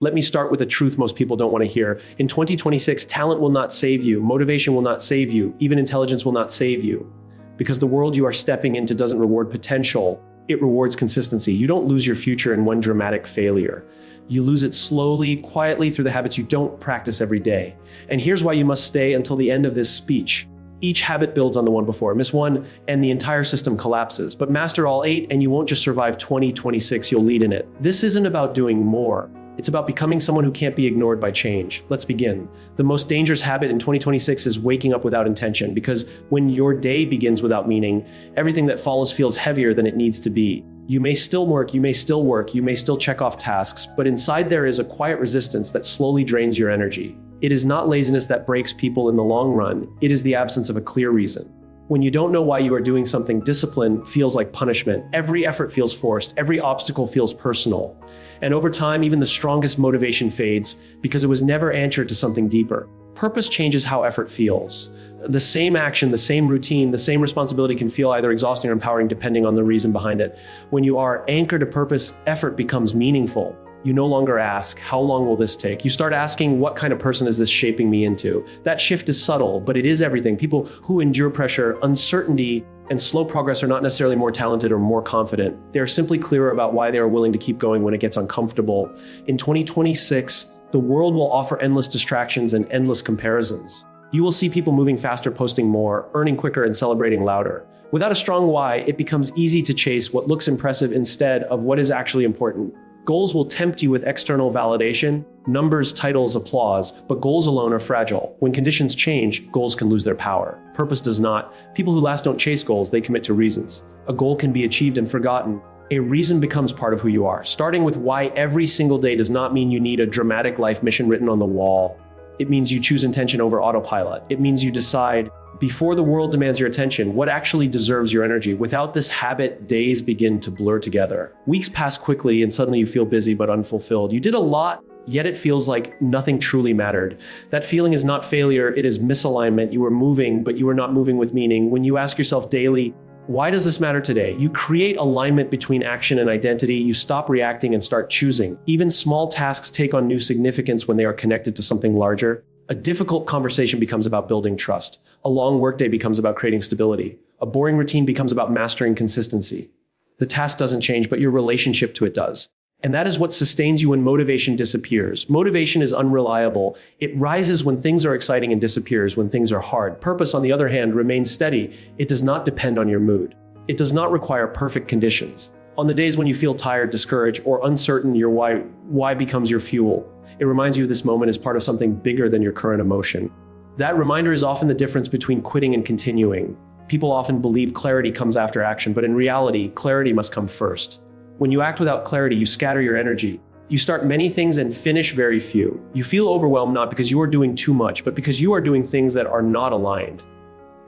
Let me start with a truth most people don't want to hear. In 2026, talent will not save you, motivation will not save you, even intelligence will not save you. Because the world you are stepping into doesn't reward potential, it rewards consistency. You don't lose your future in one dramatic failure. You lose it slowly, quietly through the habits you don't practice every day. And here's why you must stay until the end of this speech. Each habit builds on the one before. Miss one, and the entire system collapses. But master all 8, and you won't just survive 2026, you'll lead in it. This isn't about doing more. It's about becoming someone who can't be ignored by change. Let's begin. The most dangerous habit in 2026 is waking up without intention, because when your day begins without meaning, everything that follows feels heavier than it needs to be. You may still work, you may still check off tasks, but inside there is a quiet resistance that slowly drains your energy. It is not laziness that breaks people in the long run, it is the absence of a clear reason. When you don't know why you are doing something, discipline feels like punishment. Every effort feels forced, every obstacle feels personal. And over time, even the strongest motivation fades because it was never anchored to something deeper. Purpose changes how effort feels. The same action, the same routine, the same responsibility can feel either exhausting or empowering depending on the reason behind it. When you are anchored to purpose, effort becomes meaningful. You no longer ask, how long will this take? You start asking, what kind of person is this shaping me into? That shift is subtle, but it is everything. People who endure pressure, uncertainty, and slow progress are not necessarily more talented or more confident. They are simply clearer about why they are willing to keep going when it gets uncomfortable. In 2026, the world will offer endless distractions and endless comparisons. You will see people moving faster, posting more, earning quicker, and celebrating louder. Without a strong why, it becomes easy to chase what looks impressive instead of what is actually important. Goals will tempt you with external validation, numbers, titles, applause, but goals alone are fragile. When conditions change, goals can lose their power. Purpose does not. People who last don't chase goals, they commit to reasons. A goal can be achieved and forgotten. A reason becomes part of who you are. Starting with why every single day does not mean you need a dramatic life mission written on the wall. It means you choose intention over autopilot. It means you decide, before the world demands your attention, what actually deserves your energy. Without this habit, days begin to blur together. Weeks pass quickly and suddenly you feel busy but unfulfilled. You did a lot, yet it feels like nothing truly mattered. That feeling is not failure, it is misalignment. You were moving, but you were not moving with meaning. When you ask yourself daily, why does this matter today? You create alignment between action and identity. You stop reacting and start choosing. Even small tasks take on new significance when they are connected to something larger. A difficult conversation becomes about building trust. A long workday becomes about creating stability. A boring routine becomes about mastering consistency. The task doesn't change, but your relationship to it does. And that is what sustains you when motivation disappears. Motivation is unreliable. It rises when things are exciting and disappears when things are hard. Purpose, on the other hand, remains steady. It does not depend on your mood. It does not require perfect conditions. On the days when you feel tired, discouraged, or uncertain, your why becomes your fuel. It reminds you this moment is part of something bigger than your current emotion. That reminder is often the difference between quitting and continuing. People often believe clarity comes after action, but in reality, clarity must come first. When you act without clarity, you scatter your energy. You start many things and finish very few. You feel overwhelmed not because you are doing too much, but because you are doing things that are not aligned.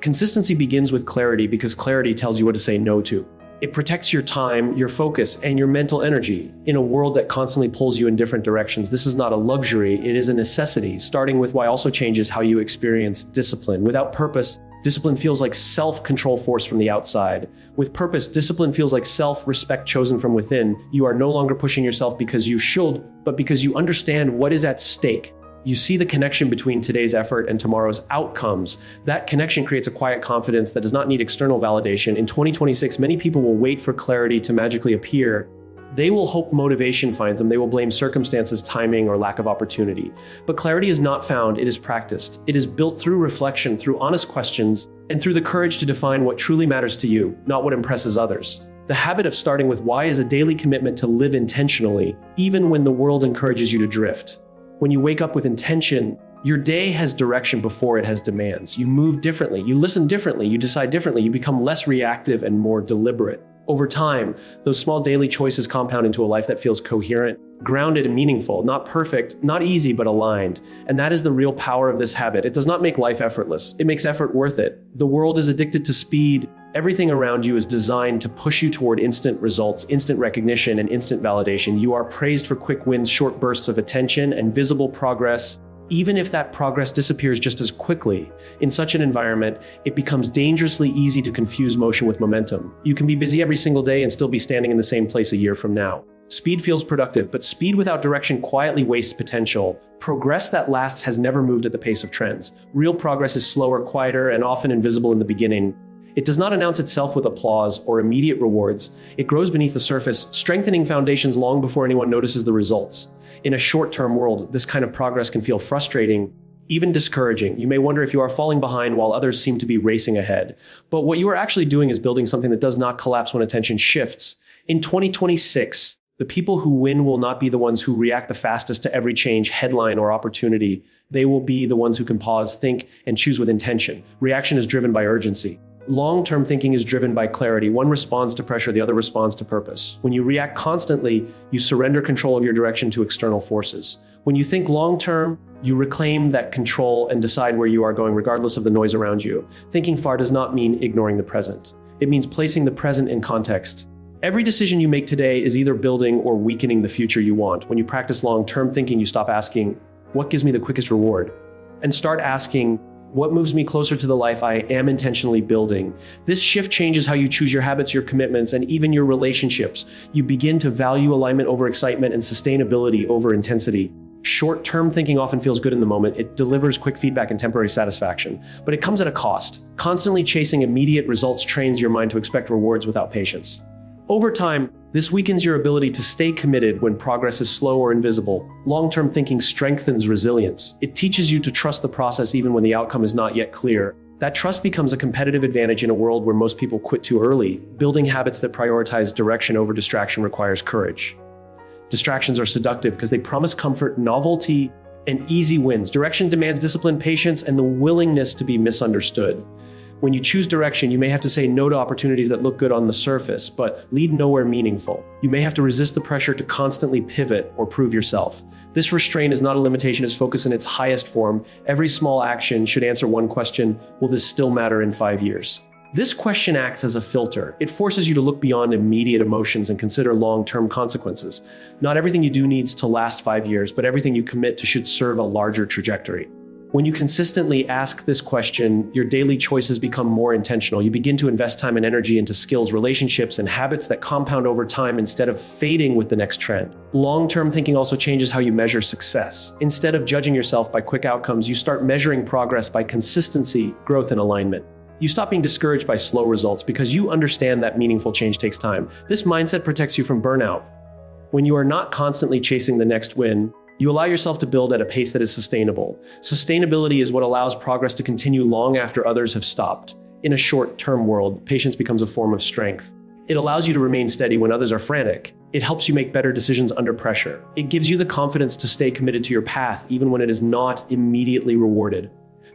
Consistency begins with clarity because clarity tells you what to say no to. It protects your time, your focus, and your mental energy. In a world that constantly pulls you in different directions, this is not a luxury, it is a necessity. Starting with why also changes how you experience discipline. Without purpose, discipline feels like self-control forced from the outside. With purpose, discipline feels like self-respect chosen from within. You are no longer pushing yourself because you should, but because you understand what is at stake. You see the connection between today's effort and tomorrow's outcomes. That connection creates a quiet confidence that does not need external validation. In 2026, many people will wait for clarity to magically appear. They will hope motivation finds them. They will blame circumstances, timing, or lack of opportunity. But clarity is not found, it is practiced. It is built through reflection, through honest questions, and through the courage to define what truly matters to you, not what impresses others. The habit of starting with why is a daily commitment to live intentionally, even when the world encourages you to drift. When you wake up with intention, your day has direction before it has demands. You move differently, you listen differently, you decide differently, you become less reactive and more deliberate. Over time, those small daily choices compound into a life that feels coherent, grounded, and meaningful, not perfect, not easy, but aligned. And that is the real power of this habit. It does not make life effortless. It makes effort worth it. The world is addicted to speed. Everything around you is designed to push you toward instant results, instant recognition, and instant validation. You are praised for quick wins, short bursts of attention, and visible progress. Even if that progress disappears just as quickly, in such an environment, it becomes dangerously easy to confuse motion with momentum. You can be busy every single day and still be standing in the same place a year from now. Speed feels productive, but speed without direction quietly wastes potential. Progress that lasts has never moved at the pace of trends. Real progress is slower, quieter, and often invisible in the beginning. It does not announce itself with applause or immediate rewards. It grows beneath the surface, strengthening foundations long before anyone notices the results. In a short-term world, this kind of progress can feel frustrating, even discouraging. You may wonder if you are falling behind while others seem to be racing ahead. But what you are actually doing is building something that does not collapse when attention shifts. In 2026, the people who win will not be the ones who react the fastest to every change, headline, or opportunity. They will be the ones who can pause, think, and choose with intention. Reaction is driven by urgency. Long-term thinking is driven by clarity. One responds to pressure, the other responds to purpose. When you react constantly, you surrender control of your direction to external forces. When you think long-term, you reclaim that control and decide where you are going regardless of the noise around you. Thinking far does not mean ignoring the present. It means placing the present in context. Every decision you make today is either building or weakening the future you want. When you practice long-term thinking, you stop asking, what gives me the quickest reward? And start asking, what moves me closer to the life I am intentionally building? This shift changes how you choose your habits, your commitments, and even your relationships. You begin to value alignment over excitement and sustainability over intensity. Short-term thinking often feels good in the moment. It delivers quick feedback and temporary satisfaction, but it comes at a cost. Constantly chasing immediate results trains your mind to expect rewards without patience. Over time, this weakens your ability to stay committed when progress is slow or invisible. Long-term thinking strengthens resilience. It teaches you to trust the process even when the outcome is not yet clear. That trust becomes a competitive advantage in a world where most people quit too early. Building habits that prioritize direction over distraction requires courage. Distractions are seductive because they promise comfort, novelty, and easy wins. Direction demands discipline, patience, and the willingness to be misunderstood. When you choose direction, you may have to say no to opportunities that look good on the surface, but lead nowhere meaningful. You may have to resist the pressure to constantly pivot or prove yourself. This restraint is not a limitation, it's focus in its highest form. Every small action should answer one question: will this still matter in 5 years? This question acts as a filter. It forces you to look beyond immediate emotions and consider long-term consequences. Not everything you do needs to last 5 years, but everything you commit to should serve a larger trajectory. When you consistently ask this question, your daily choices become more intentional. You begin to invest time and energy into skills, relationships, and habits that compound over time instead of fading with the next trend. Long-term thinking also changes how you measure success. Instead of judging yourself by quick outcomes, you start measuring progress by consistency, growth, and alignment. You stop being discouraged by slow results because you understand that meaningful change takes time. This mindset protects you from burnout. When you are not constantly chasing the next win, you allow yourself to build at a pace that is sustainable. Sustainability is what allows progress to continue long after others have stopped. In a short-term world, patience becomes a form of strength. It allows you to remain steady when others are frantic. It helps you make better decisions under pressure. It gives you the confidence to stay committed to your path even when it is not immediately rewarded.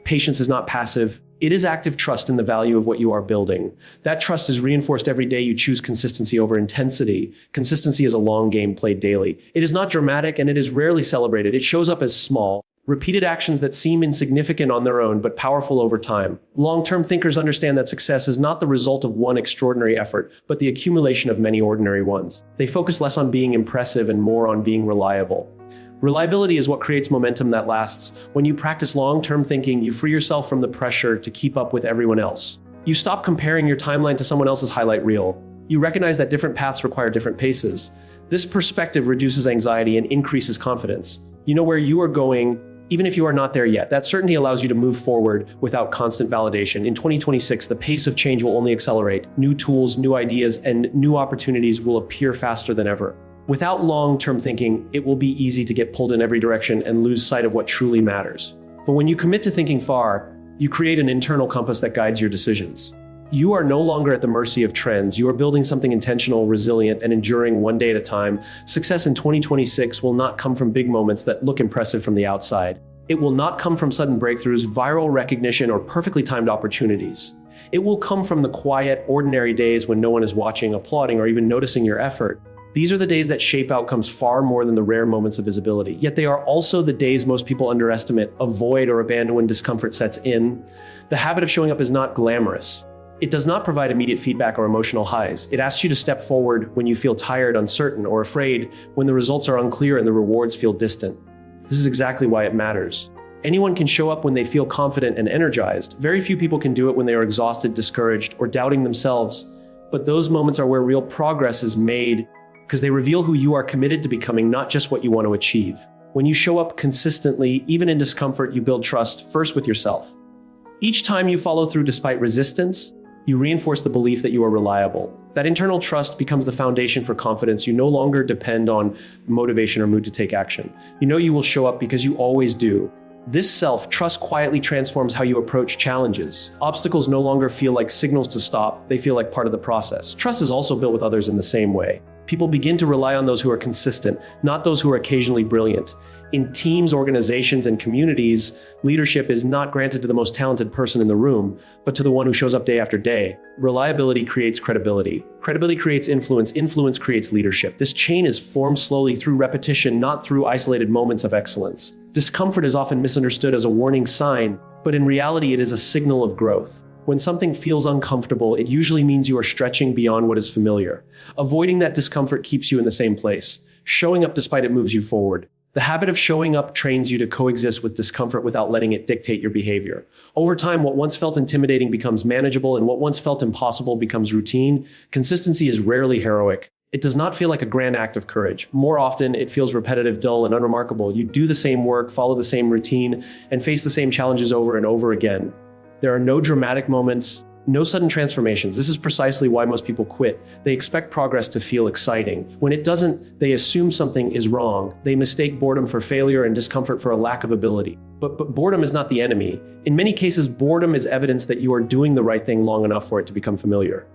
Patience is not passive. It is active trust in the value of what you are building. That trust is reinforced every day you choose consistency over intensity. Consistency is a long game played daily. It is not dramatic and it is rarely celebrated. It shows up as small, repeated actions that seem insignificant on their own but powerful over time. Long-term thinkers understand that success is not the result of one extraordinary effort, but the accumulation of many ordinary ones. They focus less on being impressive and more on being reliable. Reliability is what creates momentum that lasts. When you practice long-term thinking, you free yourself from the pressure to keep up with everyone else. You stop comparing your timeline to someone else's highlight reel. You recognize that different paths require different paces. This perspective reduces anxiety and increases confidence. You know where you are going, even if you are not there yet. That certainty allows you to move forward without constant validation. In 2026, the pace of change will only accelerate. New tools, new ideas, and new opportunities will appear faster than ever. Without long-term thinking, it will be easy to get pulled in every direction and lose sight of what truly matters. But when you commit to thinking far, you create an internal compass that guides your decisions. You are no longer at the mercy of trends. You are building something intentional, resilient, and enduring one day at a time. Success in 2026 will not come from big moments that look impressive from the outside. It will not come from sudden breakthroughs, viral recognition, or perfectly timed opportunities. It will come from the quiet, ordinary days when no one is watching, applauding, or even noticing your effort. These are the days that shape outcomes far more than the rare moments of visibility. Yet they are also the days most people underestimate, avoid, or abandon when discomfort sets in. The habit of showing up is not glamorous. It does not provide immediate feedback or emotional highs. It asks you to step forward when you feel tired, uncertain, or afraid, when the results are unclear and the rewards feel distant. This is exactly why it matters. Anyone can show up when they feel confident and energized. Very few people can do it when they are exhausted, discouraged, or doubting themselves. But those moments are where real progress is made. because they reveal who you are committed to becoming, not just what you want to achieve. When you show up consistently, even in discomfort, you build trust first with yourself. Each time you follow through despite resistance, you reinforce the belief that you are reliable. That internal trust becomes the foundation for confidence. You no longer depend on motivation or mood to take action. You know you will show up because you always do. This self-trust quietly transforms how you approach challenges. Obstacles no longer feel like signals to stop, they feel like part of the process. Trust is also built with others in the same way. People begin to rely on those who are consistent, not those who are occasionally brilliant. In teams, organizations, and communities, leadership is not granted to the most talented person in the room, but to the one who shows up day after day. Reliability creates credibility. Credibility creates influence. Influence creates leadership. This chain is formed slowly through repetition, not through isolated moments of excellence. Discomfort is often misunderstood as a warning sign, but in reality, it is a signal of growth. When something feels uncomfortable, it usually means you are stretching beyond what is familiar. Avoiding that discomfort keeps you in the same place. Showing up despite it moves you forward. The habit of showing up trains you to coexist with discomfort without letting it dictate your behavior. Over time, what once felt intimidating becomes manageable, and what once felt impossible becomes routine. Consistency is rarely heroic. It does not feel like a grand act of courage. More often, it feels repetitive, dull, and unremarkable. You do the same work, follow the same routine, and face the same challenges over and over again. There are no dramatic moments, no sudden transformations. This is precisely why most people quit. They expect progress to feel exciting. When it doesn't, they assume something is wrong. They mistake boredom for failure and discomfort for a lack of ability. But boredom is not the enemy. In many cases, boredom is evidence that you are doing the right thing long enough for it to become familiar.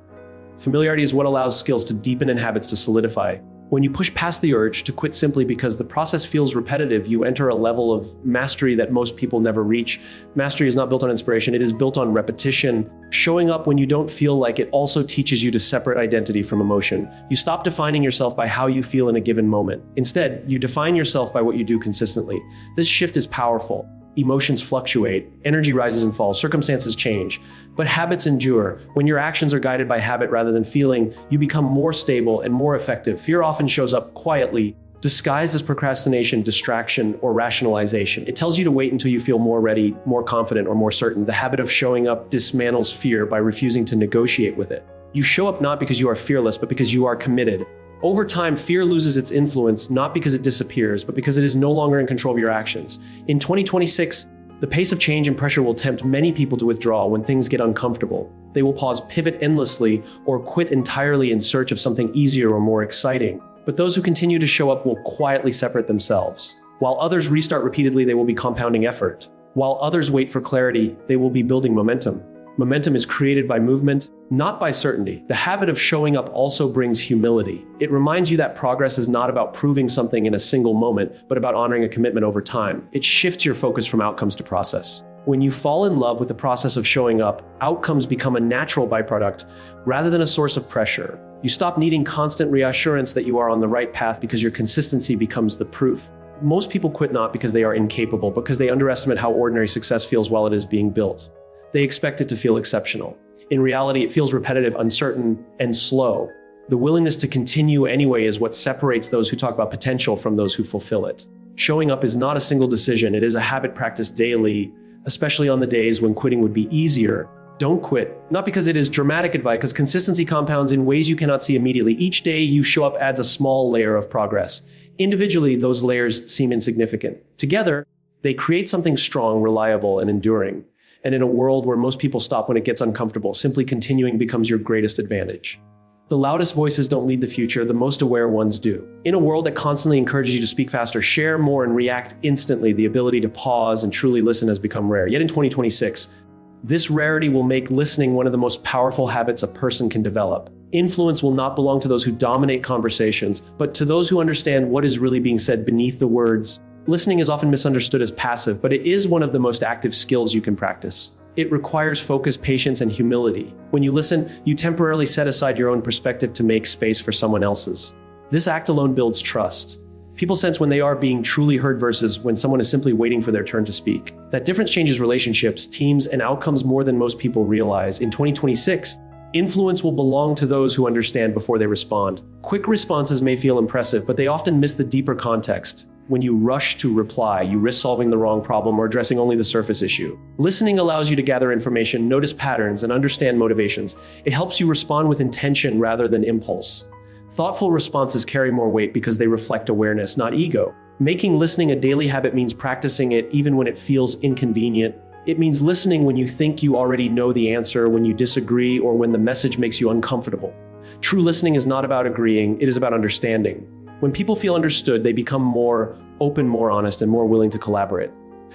Familiarity is what allows skills to deepen and habits to solidify. When you push past the urge to quit simply because the process feels repetitive, you enter a level of mastery that most people never reach. Mastery is not built on inspiration, it is built on repetition. Showing up when you don't feel like it also teaches you to separate identity from emotion. You stop defining yourself by how you feel in a given moment. Instead, you define yourself by what you do consistently. This shift is powerful. Emotions fluctuate, energy rises and falls, circumstances change, but habits endure. When your actions are guided by habit rather than feeling, you become more stable and more effective. Fear often shows up quietly, disguised as procrastination, distraction, or rationalization. It tells you to wait until you feel more ready, more confident, or more certain. The habit of showing up dismantles fear by refusing to negotiate with it. You show up not because you are fearless, but because you are committed. Over time, fear loses its influence, not because it disappears, but because it is no longer in control of your actions. In 2026, the pace of change and pressure will tempt many people to withdraw when things get uncomfortable. They will pause, pivot endlessly, or quit entirely in search of something easier or more exciting. But those who continue to show up will quietly separate themselves. While others restart repeatedly, they will be compounding effort. While others wait for clarity, they will be building momentum. Momentum is created by movement, not by certainty. The habit of showing up also brings humility. It reminds you that progress is not about proving something in a single moment, but about honoring a commitment over time. It shifts your focus from outcomes to process. When you fall in love with the process of showing up, outcomes become a natural byproduct rather than a source of pressure. You stop needing constant reassurance that you are on the right path because your consistency becomes the proof. Most people quit not because they are incapable, but because they underestimate how ordinary success feels while it is being built. They expect it to feel exceptional. In reality, it feels repetitive, uncertain, and slow. The willingness to continue anyway is what separates those who talk about potential from those who fulfill it. Showing up is not a single decision. It is a habit practiced daily, especially on the days when quitting would be easier. Don't quit. Not because it is dramatic advice, because consistency compounds in ways you cannot see immediately. Each day you show up adds a small layer of progress. Individually, those layers seem insignificant. Together, they create something strong, reliable, and enduring. And in a world where most people stop when it gets uncomfortable, simply continuing becomes your greatest advantage. The loudest voices don't lead the future, the most aware ones do. In a world that constantly encourages you to speak faster, share more, and react instantly, the ability to pause and truly listen has become rare. Yet in 2026, this rarity will make listening one of the most powerful habits a person can develop. Influence will not belong to those who dominate conversations, but to those who understand what is really being said beneath the words. Listening is often misunderstood as passive, but it is one of the most active skills you can practice. It requires focus, patience, and humility. When you listen, you temporarily set aside your own perspective to make space for someone else's. This act alone builds trust. People sense when they are being truly heard versus when someone is simply waiting for their turn to speak. That difference changes relationships, teams, and outcomes more than most people realize. In 2026, influence will belong to those who understand before they respond. Quick responses may feel impressive, but they often miss the deeper context. When you rush to reply, you risk solving the wrong problem or addressing only the surface issue. Listening allows you to gather information, notice patterns, and understand motivations. It helps you respond with intention rather than impulse. Thoughtful responses carry more weight because they reflect awareness, not ego. Making listening a daily habit means practicing it even when it feels inconvenient. It means listening when you think you already know the answer, when you disagree, or when the message makes you uncomfortable. True listening is not about agreeing, it is about understanding. When people feel understood, they become more open, more honest, and more willing to collaborate.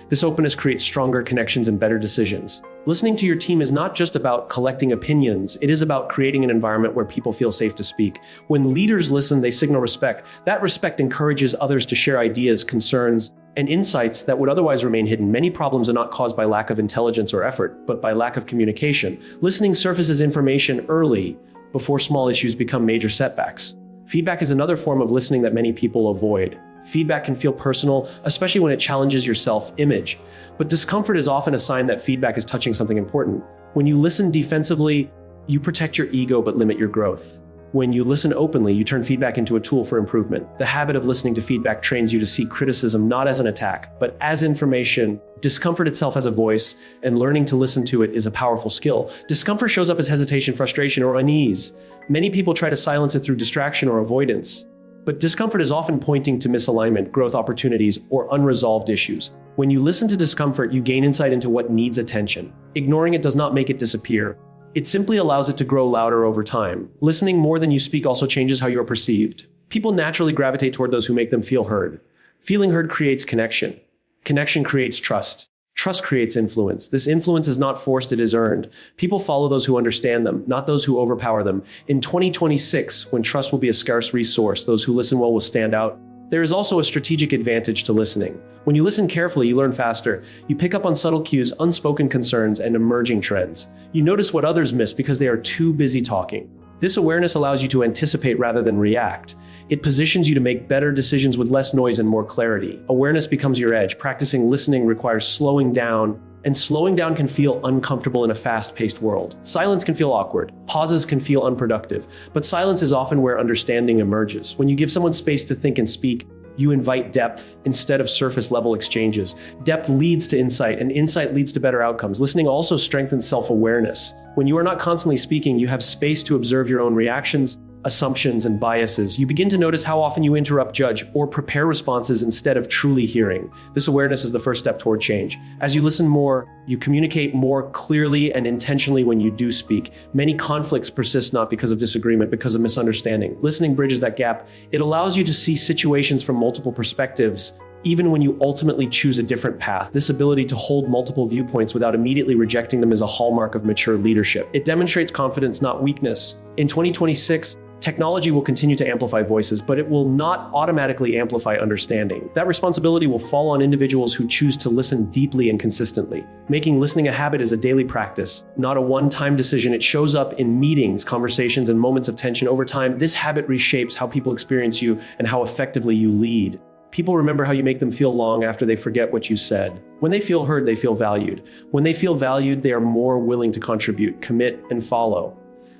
This openness creates stronger connections and better decisions. Listening to your team is not just about collecting opinions, it is about creating an environment where people feel safe to speak. When leaders listen, they signal respect. That respect encourages others to share ideas, concerns, and insights that would otherwise remain hidden. Many problems are not caused by lack of intelligence or effort, but by lack of communication. Listening surfaces information early, before small issues become major setbacks. Feedback is another form of listening that many people avoid. Feedback can feel personal, especially when it challenges your self-image. But discomfort is often a sign that feedback is touching something important. When you listen defensively, you protect your ego but limit your growth. When you listen openly, you turn feedback into a tool for improvement. The habit of listening to feedback trains you to see criticism not as an attack, but as information. Discomfort itself has a voice, and learning to listen to it is a powerful skill. Discomfort shows up as hesitation, frustration, or unease. Many people try to silence it through distraction or avoidance. But discomfort is often pointing to misalignment, growth opportunities, or unresolved issues. When you listen to discomfort, you gain insight into what needs attention. Ignoring it does not make it disappear. It simply allows it to grow louder over time. Listening more than you speak also changes how you're perceived. People naturally gravitate toward those who make them feel heard. Feeling heard creates connection. Connection creates trust. Trust creates influence. This influence is not forced, it is earned. People follow those who understand them, not those who overpower them. In 2026, when trust will be a scarce resource, those who listen well will stand out. There is also a strategic advantage to listening. When you listen carefully, you learn faster. You pick up on subtle cues, unspoken concerns, and emerging trends. You notice what others miss because they are too busy talking. This awareness allows you to anticipate rather than react. It positions you to make better decisions with less noise and more clarity. Awareness becomes your edge. Practicing listening requires slowing down, and slowing down can feel uncomfortable in a fast-paced world. Silence can feel awkward. Pauses can feel unproductive. But silence is often where understanding emerges. When you give someone space to think and speak, you invite depth instead of surface-level exchanges. Depth leads to insight, and insight leads to better outcomes. Listening also strengthens self-awareness. When you are not constantly speaking, you have space to observe your own reactions, assumptions, and biases. You begin to notice how often you interrupt, judge, or prepare responses instead of truly hearing. This awareness is the first step toward change. As you listen more, you communicate more clearly and intentionally when you do speak. Many conflicts persist not because of disagreement, because of misunderstanding. Listening bridges that gap. It allows you to see situations from multiple perspectives, even when you ultimately choose a different path. This ability to hold multiple viewpoints without immediately rejecting them is a hallmark of mature leadership. It demonstrates confidence, not weakness. In 2026, technology will continue to amplify voices, but it will not automatically amplify understanding. That responsibility will fall on individuals who choose to listen deeply and consistently. Making listening a habit is a daily practice, not a one-time decision. It shows up in meetings, conversations, and moments of tension. Over time, this habit reshapes how people experience you and how effectively you lead. People remember how you make them feel long after they forget what you said. When they feel heard, they feel valued. When they feel valued, they are more willing to contribute, commit, and follow.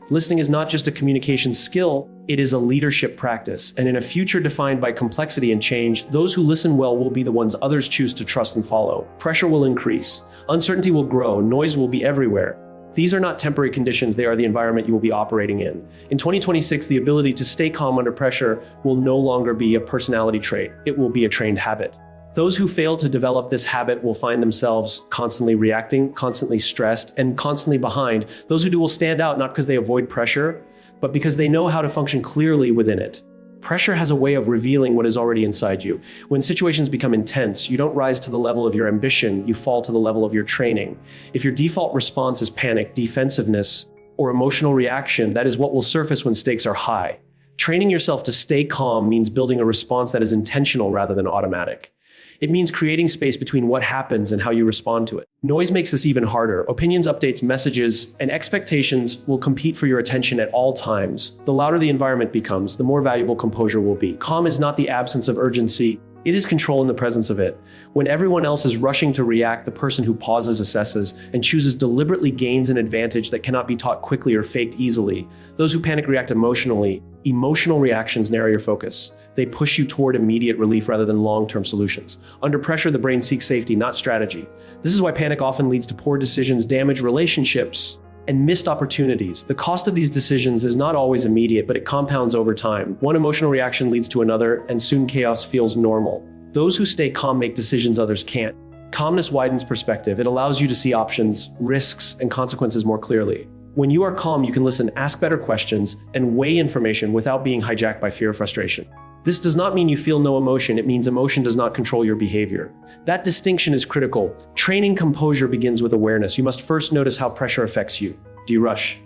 Listening is not just a communication skill, it is a leadership practice. And in a future defined by complexity and change, those who listen well will be the ones others choose to trust and follow. Pressure will increase. Uncertainty will grow. Noise will be everywhere. These are not temporary conditions, they are the environment you will be operating in. In 2026, the ability to stay calm under pressure will no longer be a personality trait, it will be a trained habit. Those who fail to develop this habit will find themselves constantly reacting, constantly stressed, and constantly behind. Those who do will stand out not because they avoid pressure, but because they know how to function clearly within it. Pressure has a way of revealing what is already inside you. When situations become intense, you don't rise to the level of your ambition, you fall to the level of your training. If your default response is panic, defensiveness, or emotional reaction, that is what will surface when stakes are high. Training yourself to stay calm means building a response that is intentional rather than automatic. It means creating space between what happens and how you respond to it. Noise makes this even harder. Opinions, updates, messages, and expectations will compete for your attention at all times. The louder the environment becomes, the more valuable composure will be. Calm is not the absence of urgency, it is control in the presence of it. When everyone else is rushing to react, the person who pauses, assesses, and chooses deliberately gains an advantage that cannot be taught quickly or faked easily. Those who panic react emotionally. Emotional reactions narrow your focus. They push you toward immediate relief rather than long-term solutions. Under pressure, the brain seeks safety, not strategy. This is why panic often leads to poor decisions, damaged relationships, and missed opportunities. The cost of these decisions is not always immediate, but it compounds over time. One emotional reaction leads to another, and soon chaos feels normal. Those who stay calm make decisions others can't. Calmness widens perspective. It allows you to see options, risks, and consequences more clearly. When you are calm, you can listen, ask better questions, and weigh information without being hijacked by fear or frustration. This does not mean you feel no emotion. It means emotion does not control your behavior. That distinction is critical. Training composure begins with awareness. You must first notice how pressure affects you. Do you rush?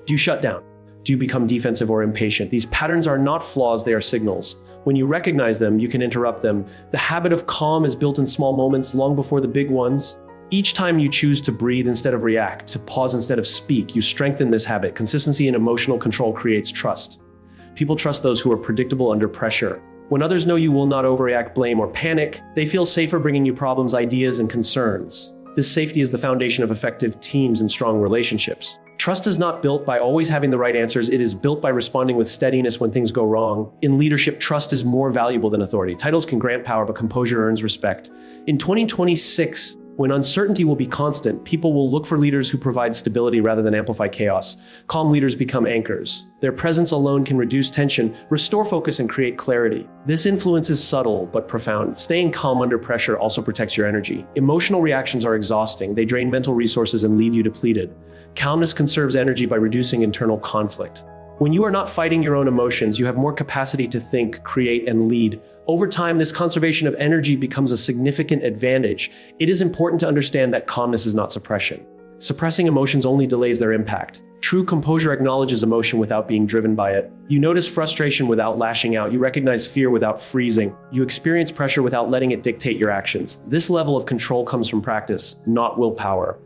Do you shut down? Do you become defensive or impatient? These patterns are not flaws, they are signals. When you recognize them, you can interrupt them. The habit of calm is built in small moments long before the big ones. Each time you choose to breathe instead of react, to pause instead of speak, you strengthen this habit. Consistency in emotional control creates trust. People trust those who are predictable under pressure. When others know you will not overreact, blame, or panic, they feel safer bringing you problems, ideas, and concerns. This safety is the foundation of effective teams and strong relationships. Trust is not built by always having the right answers. It is built by responding with steadiness when things go wrong. In leadership, trust is more valuable than authority. Titles can grant power, but composure earns respect. In 2026, when uncertainty will be constant, people will look for leaders who provide stability rather than amplify chaos. Calm leaders become anchors. Their presence alone can reduce tension, restore focus, and create clarity. This influence is subtle but profound. Staying calm under pressure also protects your energy. Emotional reactions are exhausting. They drain mental resources and leave you depleted. Calmness conserves energy by reducing internal conflict. When you are not fighting your own emotions, you have more capacity to think, create, and lead. Over time, this conservation of energy becomes a significant advantage. It is important to understand that calmness is not suppression. Suppressing emotions only delays their impact. True composure acknowledges emotion without being driven by it. You notice frustration without lashing out. You recognize fear without freezing. You experience pressure without letting it dictate your actions. This level of control comes from practice, not willpower.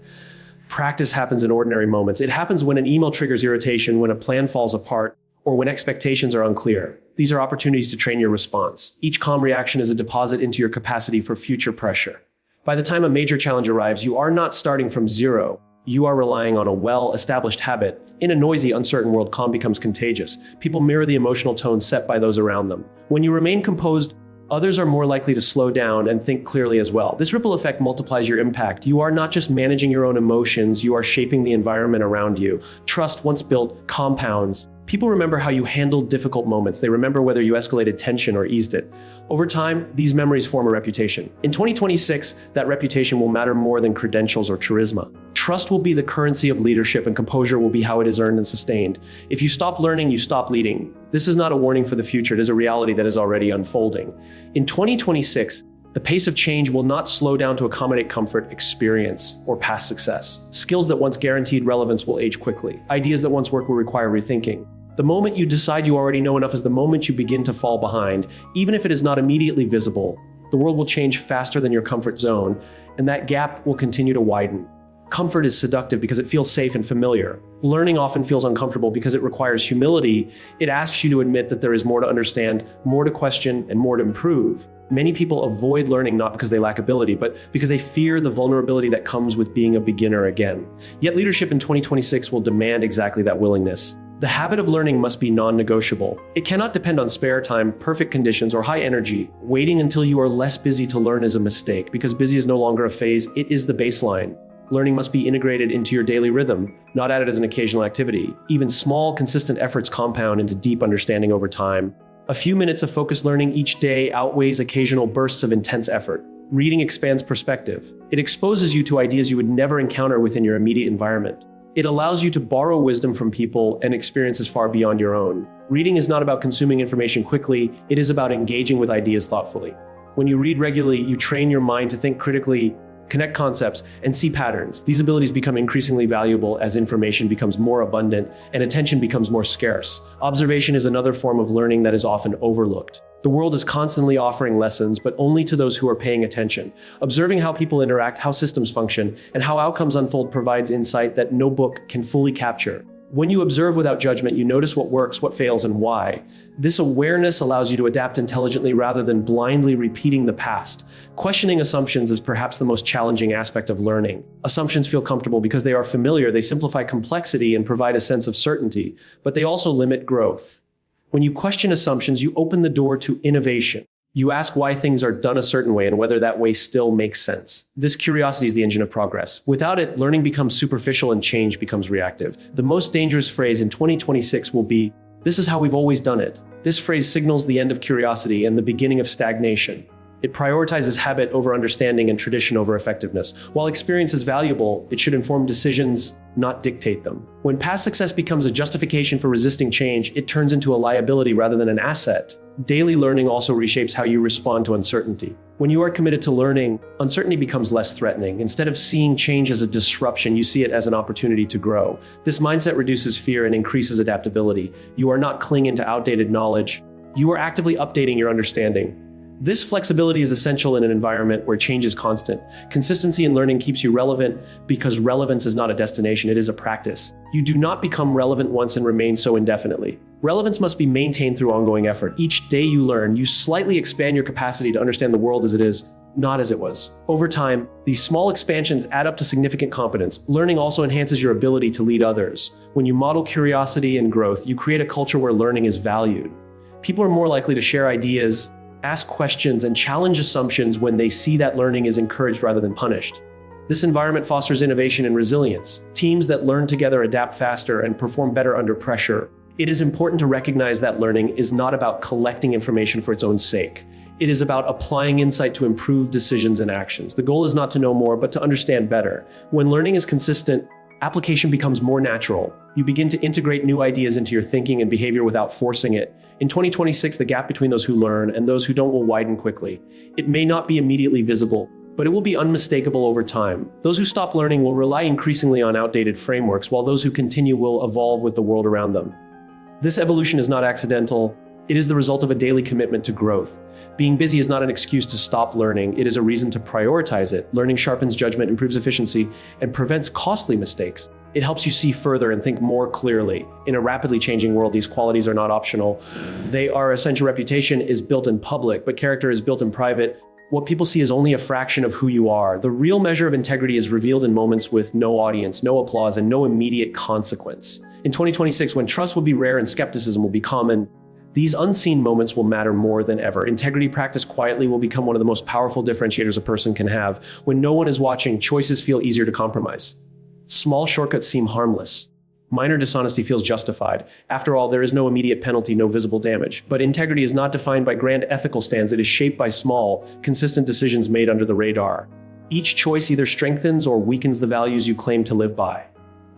Practice happens in ordinary moments. It happens when an email triggers irritation, when a plan falls apart, or when expectations are unclear. These are opportunities to train your response. Each calm reaction is a deposit into your capacity for future pressure. By the time a major challenge arrives, you are not starting from zero. You are relying on a well-established habit. In a noisy, uncertain world, calm becomes contagious. People mirror the emotional tone set by those around them. When you remain composed, others are more likely to slow down and think clearly as well. This ripple effect multiplies your impact. You are not just managing your own emotions, you are shaping the environment around you. Trust, once built, compounds. People remember how you handled difficult moments. They remember whether you escalated tension or eased it. Over time, these memories form a reputation. In 2026, that reputation will matter more than credentials or charisma. Trust will be the currency of leadership, and composure will be how it is earned and sustained. If you stop learning, you stop leading. This is not a warning for the future. It is a reality that is already unfolding. In 2026, the pace of change will not slow down to accommodate comfort, experience, or past success. Skills that once guaranteed relevance will age quickly. Ideas that once worked will require rethinking. The moment you decide you already know enough is the moment you begin to fall behind. Even if it is not immediately visible, the world will change faster than your comfort zone, and that gap will continue to widen. Comfort is seductive because it feels safe and familiar. Learning often feels uncomfortable because it requires humility. It asks you to admit that there is more to understand, more to question, and more to improve. Many people avoid learning not because they lack ability, but because they fear the vulnerability that comes with being a beginner again. Yet leadership in 2026 will demand exactly that willingness. The habit of learning must be non-negotiable. It cannot depend on spare time, perfect conditions, or high energy. Waiting until you are less busy to learn is a mistake, because busy is no longer a phase, it is the baseline. Learning must be integrated into your daily rhythm, not added as an occasional activity. Even small, consistent efforts compound into deep understanding over time. A few minutes of focused learning each day outweighs occasional bursts of intense effort. Reading expands perspective. It exposes you to ideas you would never encounter within your immediate environment. It allows you to borrow wisdom from people and experiences far beyond your own. Reading is not about consuming information quickly, it is about engaging with ideas thoughtfully. When you read regularly, you train your mind to think critically, connect concepts, and see patterns. These abilities become increasingly valuable as information becomes more abundant and attention becomes more scarce. Observation is another form of learning that is often overlooked. The world is constantly offering lessons, but only to those who are paying attention. Observing how people interact, how systems function, and how outcomes unfold provides insight that no book can fully capture. When you observe without judgment, you notice what works, what fails, and why. This awareness allows you to adapt intelligently rather than blindly repeating the past. Questioning assumptions is perhaps the most challenging aspect of learning. Assumptions feel comfortable because they are familiar, they simplify complexity and provide a sense of certainty, but they also limit growth. When you question assumptions, you open the door to innovation. You ask why things are done a certain way and whether that way still makes sense. This curiosity is the engine of progress. Without it, learning becomes superficial and change becomes reactive. The most dangerous phrase in 2026 will be, "This is how we've always done it." This phrase signals the end of curiosity and the beginning of stagnation. It prioritizes habit over understanding and tradition over effectiveness. While experience is valuable, it should inform decisions, not dictate them. When past success becomes a justification for resisting change, it turns into a liability rather than an asset. Daily learning also reshapes how you respond to uncertainty. When you are committed to learning, uncertainty becomes less threatening. Instead of seeing change as a disruption, you see it as an opportunity to grow. This mindset reduces fear and increases adaptability. You are not clinging to outdated knowledge. You are actively updating your understanding. This flexibility is essential in an environment where change is constant. Consistency in learning keeps you relevant because relevance is not a destination, it is a practice. You do not become relevant once and remain so indefinitely. Relevance must be maintained through ongoing effort. Each day you learn, you slightly expand your capacity to understand the world as it is, not as it was. Over time, these small expansions add up to significant competence. Learning also enhances your ability to lead others. When you model curiosity and growth, you create a culture where learning is valued. People are more likely to share ideas, ask questions, and challenge assumptions when they see that learning is encouraged rather than punished. This environment fosters innovation and resilience. Teams that learn together adapt faster and perform better under pressure. It is important to recognize that learning is not about collecting information for its own sake. It is about applying insight to improve decisions and actions. The goal is not to know more, but to understand better. When learning is consistent, application becomes more natural. You begin to integrate new ideas into your thinking and behavior without forcing it. In 2026, the gap between those who learn and those who don't will widen quickly. It may not be immediately visible, but it will be unmistakable over time. Those who stop learning will rely increasingly on outdated frameworks, while those who continue will evolve with the world around them. This evolution is not accidental. It is the result of a daily commitment to growth. Being busy is not an excuse to stop learning. It is a reason to prioritize it. Learning sharpens judgment, improves efficiency, and prevents costly mistakes. It helps you see further and think more clearly. In a rapidly changing world, these qualities are not optional. They are essential. Reputation is built in public, but character is built in private. What people see is only a fraction of who you are. The real measure of integrity is revealed in moments with no audience, no applause, and no immediate consequence. In 2026, when trust will be rare and skepticism will be common, these unseen moments will matter more than ever. Integrity practiced quietly will become one of the most powerful differentiators a person can have. When no one is watching, choices feel easier to compromise. Small shortcuts seem harmless. Minor dishonesty feels justified. After all, there is no immediate penalty, no visible damage. But integrity is not defined by grand ethical stands. It is shaped by small, consistent decisions made under the radar. Each choice either strengthens or weakens the values you claim to live by.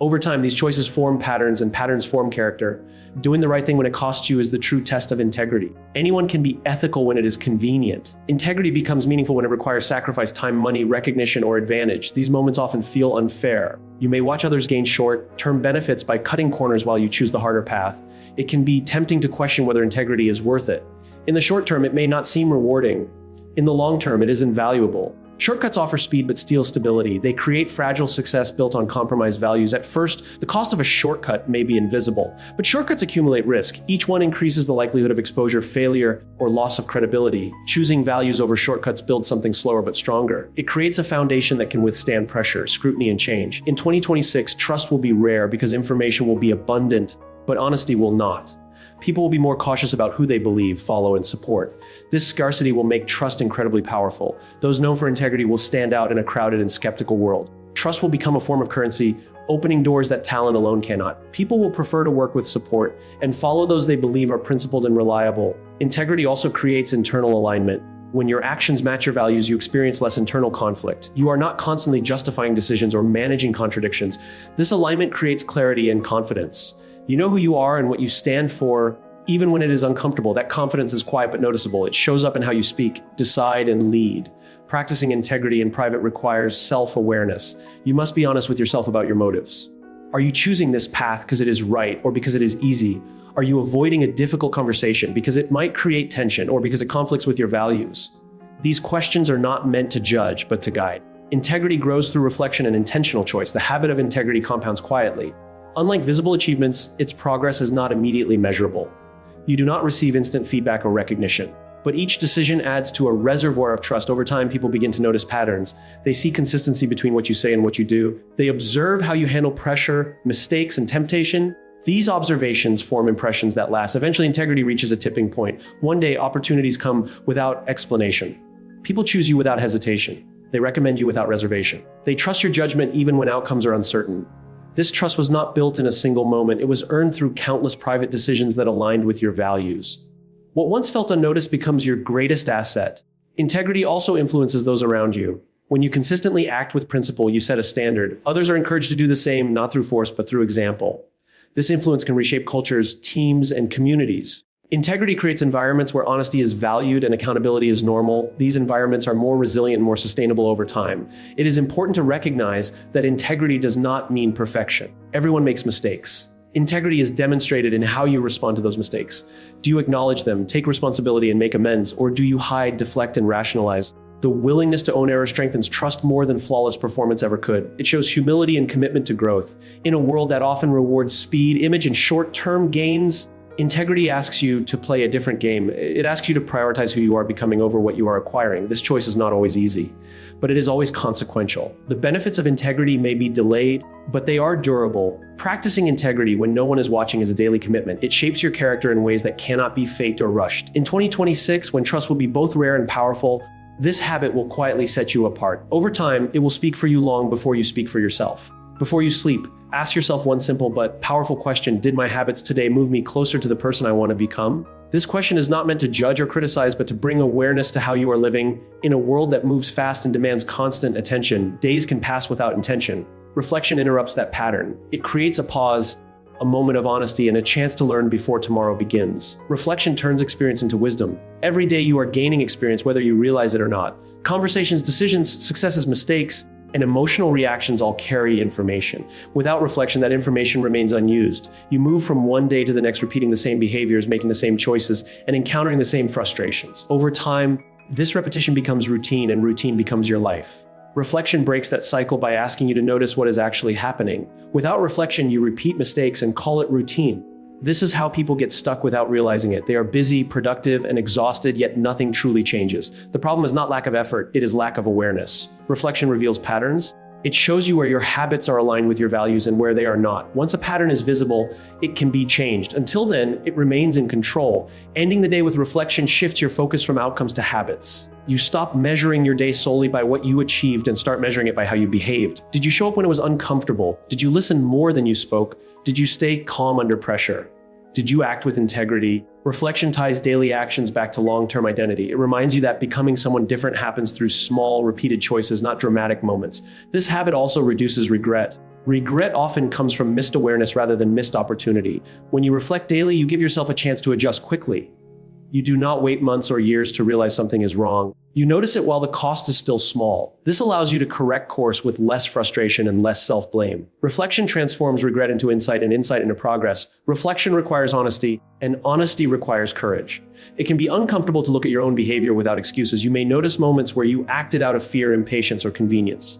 Over time, these choices form patterns, and patterns form character. Doing the right thing when it costs you is the true test of integrity. Anyone can be ethical when it is convenient. Integrity becomes meaningful when it requires sacrifice, time, money, recognition, or advantage. These moments often feel unfair. You may watch others gain short-term benefits by cutting corners while you choose the harder path. It can be tempting to question whether integrity is worth it. In the short term, it may not seem rewarding. In the long term, it is invaluable. Shortcuts offer speed but steal stability. They create fragile success built on compromised values. At first, the cost of a shortcut may be invisible, but shortcuts accumulate risk. Each one increases the likelihood of exposure, failure, or loss of credibility. Choosing values over shortcuts builds something slower but stronger. It creates a foundation that can withstand pressure, scrutiny, and change. In 2026, trust will be rare because information will be abundant, but honesty will not. People will be more cautious about who they believe, follow, and support. This scarcity will make trust incredibly powerful. Those known for integrity will stand out in a crowded and skeptical world. Trust will become a form of currency, opening doors that talent alone cannot. People will prefer to work with support and follow those they believe are principled and reliable. Integrity also creates internal alignment. When your actions match your values, you experience less internal conflict. You are not constantly justifying decisions or managing contradictions. This alignment creates clarity and confidence. You know who you are and what you stand for, even when it is uncomfortable. That confidence is quiet but noticeable. It shows up in how you speak, decide, and lead. Practicing integrity in private requires self-awareness. You must be honest with yourself about your motives. Are you choosing this path because it is right or because it is easy? Are you avoiding a difficult conversation because it might create tension or because it conflicts with your values? These questions are not meant to judge, but to guide. Integrity grows through reflection and intentional choice. The habit of integrity compounds quietly. Unlike visible achievements, its progress is not immediately measurable. You do not receive instant feedback or recognition, but each decision adds to a reservoir of trust. Over time, people begin to notice patterns. They see consistency between what you say and what you do. They observe how you handle pressure, mistakes, and temptation. These observations form impressions that last. Eventually, integrity reaches a tipping point. One day, opportunities come without explanation. People choose you without hesitation. They recommend you without reservation. They trust your judgment even when outcomes are uncertain. This trust was not built in a single moment. It was earned through countless private decisions that aligned with your values. What once felt unnoticed becomes your greatest asset. Integrity also influences those around you. When you consistently act with principle, you set a standard. Others are encouraged to do the same, not through force, but through example. This influence can reshape cultures, teams, and communities. Integrity creates environments where honesty is valued and accountability is normal. These environments are more resilient and more sustainable over time. It is important to recognize that integrity does not mean perfection. Everyone makes mistakes. Integrity is demonstrated in how you respond to those mistakes. Do you acknowledge them, take responsibility, and make amends, or do you hide, deflect, and rationalize? The willingness to own error strengthens trust more than flawless performance ever could. It shows humility and commitment to growth. In a world that often rewards speed, image, and short-term gains, integrity asks you to play a different game. It asks you to prioritize who you are becoming over what you are acquiring. This choice is not always easy, but it is always consequential. The benefits of integrity may be delayed, but they are durable. Practicing integrity when no one is watching is a daily commitment. It shapes your character in ways that cannot be faked or rushed. In 2026, when trust will be both rare and powerful, this habit will quietly set you apart. Over time, it will speak for you long before you speak for yourself. Before you sleep, ask yourself one simple but powerful question: did my habits today move me closer to the person I want to become? This question is not meant to judge or criticize, but to bring awareness to how you are living. In a world that moves fast and demands constant attention, days can pass without intention. Reflection interrupts that pattern. It creates a pause, a moment of honesty, and a chance to learn before tomorrow begins. Reflection turns experience into wisdom. Every day you are gaining experience, whether you realize it or not. Conversations, decisions, successes, mistakes, and emotional reactions all carry information. Without reflection, that information remains unused. You move from one day to the next, repeating the same behaviors, making the same choices, and encountering the same frustrations. Over time, this repetition becomes routine, and routine becomes your life. Reflection breaks that cycle by asking you to notice what is actually happening. Without reflection, you repeat mistakes and call it routine. This is how people get stuck without realizing it. They are busy, productive, and exhausted, yet nothing truly changes. The problem is not lack of effort, it is lack of awareness. Reflection reveals patterns. It shows you where your habits are aligned with your values and where they are not. Once a pattern is visible, it can be changed. Until then, it remains in control. Ending the day with reflection shifts your focus from outcomes to habits. You stop measuring your day solely by what you achieved and start measuring it by how you behaved. Did you show up when it was uncomfortable? Did you listen more than you spoke? Did you stay calm under pressure? Did you act with integrity? Reflection ties daily actions back to long-term identity. It reminds you that becoming someone different happens through small, repeated choices, not dramatic moments. This habit also reduces regret. Regret often comes from missed awareness rather than missed opportunity. When you reflect daily, you give yourself a chance to adjust quickly. You do not wait months or years to realize something is wrong. You notice it while the cost is still small. This allows you to correct course with less frustration and less self-blame. Reflection transforms regret into insight and insight into progress. Reflection requires honesty, and honesty requires courage. It can be uncomfortable to look at your own behavior without excuses. You may notice moments where you acted out of fear, impatience, or convenience.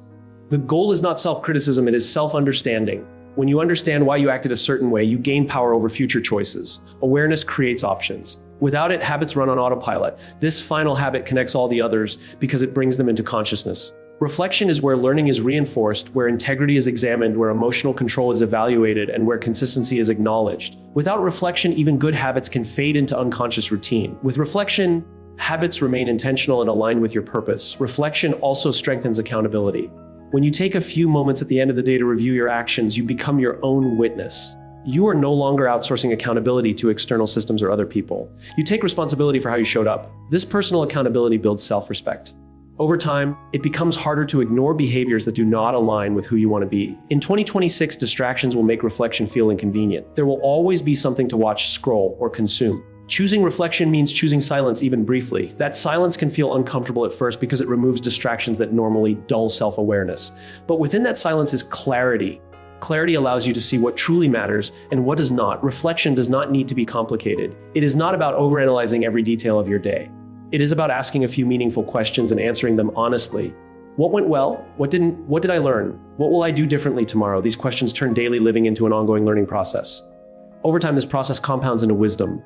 The goal is not self-criticism, it is self-understanding. When you understand why you acted a certain way, you gain power over future choices. Awareness creates options. Without it, habits run on autopilot. This final habit connects all the others because it brings them into consciousness. Reflection is where learning is reinforced, where integrity is examined, where emotional control is evaluated, and where consistency is acknowledged. Without reflection, even good habits can fade into unconscious routine. With reflection, habits remain intentional and aligned with your purpose. Reflection also strengthens accountability. When you take a few moments at the end of the day to review your actions, you become your own witness. You are no longer outsourcing accountability to external systems or other people. You take responsibility for how you showed up. This personal accountability builds self-respect. Over time, it becomes harder to ignore behaviors that do not align with who you want to be. In 2026, distractions will make reflection feel inconvenient. There will always be something to watch, scroll, or consume. Choosing reflection means choosing silence even briefly. That silence can feel uncomfortable at first because it removes distractions that normally dull self-awareness. But within that silence is clarity. Clarity allows you to see what truly matters and what does not. Reflection does not need to be complicated. It is not about overanalyzing every detail of your day. It is about asking a few meaningful questions and answering them honestly. What went well? What didn't? What did I learn? What will I do differently tomorrow? These questions turn daily living into an ongoing learning process. Over time, this process compounds into wisdom.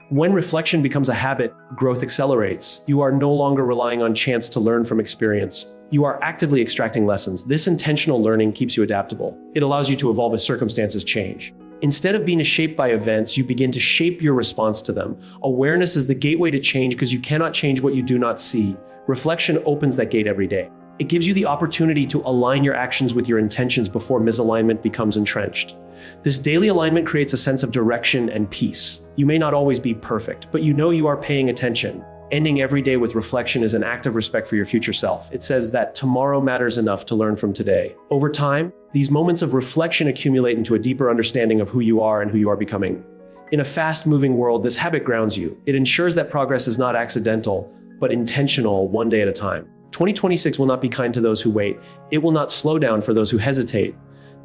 When reflection becomes a habit, growth accelerates. You are no longer relying on chance to learn from experience. You are actively extracting lessons. This intentional learning keeps you adaptable. It allows you to evolve as circumstances change. Instead of being shaped by events, you begin to shape your response to them. Awareness is the gateway to change because you cannot change what you do not see. Reflection opens that gate every day. It gives you the opportunity to align your actions with your intentions before misalignment becomes entrenched. This daily alignment creates a sense of direction and peace. You may not always be perfect, but you know you are paying attention. Ending every day with reflection is an act of respect for your future self. It says that tomorrow matters enough to learn from today. Over time, these moments of reflection accumulate into a deeper understanding of who you are and who you are becoming. In a fast-moving world, this habit grounds you. It ensures that progress is not accidental, but intentional, one day at a time. 2026 will not be kind to those who wait. It will not slow down for those who hesitate,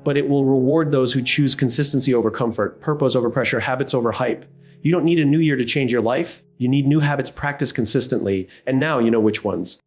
but it will reward those who choose consistency over comfort, purpose over pressure, habits over hype. You don't need a new year to change your life. You need new habits practiced consistently, and now you know which ones.